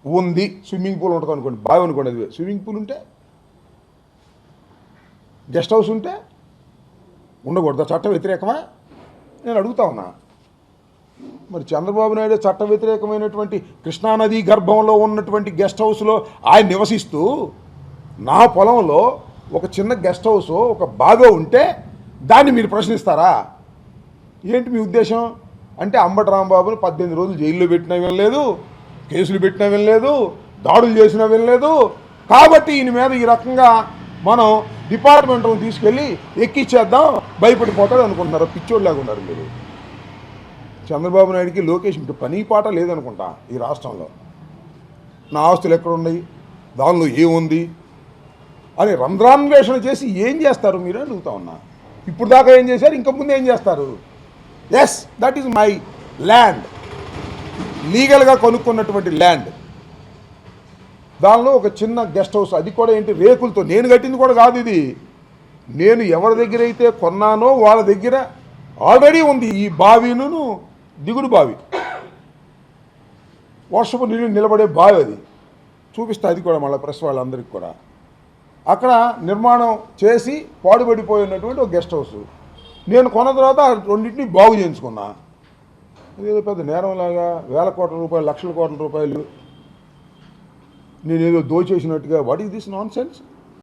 ఉంది, swimming pool ఉంటుంది అనుకోండి, బావి అనుకోండి, అది స్విమ్మింగ్ పూల్ ఉంటే, గెస్ట్ హౌస్ ఉంటే ఉండకూడదు, చట్ట వ్యతిరేకమా? నేను అడుగుతా ఉన్నా. మరి చంద్రబాబు నాయుడు చట్ట వ్యతిరేకమైనటువంటి కృష్ణానదీ గర్భంలో ఉన్నటువంటి గెస్ట్ హౌస్లో ఆయన నివసిస్తూ నా పొలంలో ఒక చిన్న గెస్ట్ హౌస్ ఒక బావి ఉంటే దాన్ని మీరు ప్రశ్నిస్తారా? ఏంటి మీ ఉద్దేశం? అంటే అంబటి రాంబాబుని 18 రోజులు జైల్లో పెట్టినా వినలేదు, కేసులు పెట్టినా వినలేదు, దాడులు చేసినా వినలేదు, కాబట్టి ఈయన మీద ఈ రకంగా మనం డిపార్ట్మెంట్ను తీసుకెళ్ళి ఎక్కిచ్చేద్దాం, భయపడిపోతాడు అనుకుంటున్నారు. పిచ్చోళ్ళలాగా ఉన్నారు మీరు. చంద్రబాబు నాయుడికి లోకేష్ ఇంక పని పాట లేదనుకుంటా ఈ రాష్ట్రంలో. నా ఆస్తులు ఎక్కడున్నాయి, దానిలో ఏముంది అని రంధ్రాన్వేషణ చేసి ఏం చేస్తారు మీరు అడుగుతా ఉన్నా. ఇప్పుడు దాకా ఏం చేశారు, ఇంకా ముందు ఏం చేస్తారు? Yes, that is my land, లీగల్గా కొనుక్కున్నటువంటి ల్యాండ్. దానిలో ఒక చిన్న గెస్ట్ హౌస్, అది కూడా ఏంటి రేకులతో, నేను కట్టింది కూడా కాదు ఇది. నేను ఎవరి దగ్గర అయితే కొన్నానో వాళ్ళ దగ్గర ఆల్రెడీ ఉంది ఈ బావిను, దిగుడు బావి, వర్షపు నీళ్ళు నిలబడే బావి. అది చూపిస్తా, అది కూడా మళ్ళీ ప్రెస్ వాళ్ళందరికీ కూడా. అక్కడ నిర్మాణం చేసి పాడుపడిపోయినటువంటి ఒక గెస్ట్ హౌస్ నేను కొన్న తర్వాత రెండింటిని బాగు చేయించుకున్నా. అదేదో పెద్ద నేరంలాగా వేల కోట్ల రూపాయలు, లక్షల కోట్ల రూపాయలు నేనేదో దోచేసినట్టుగా, what is this non sense?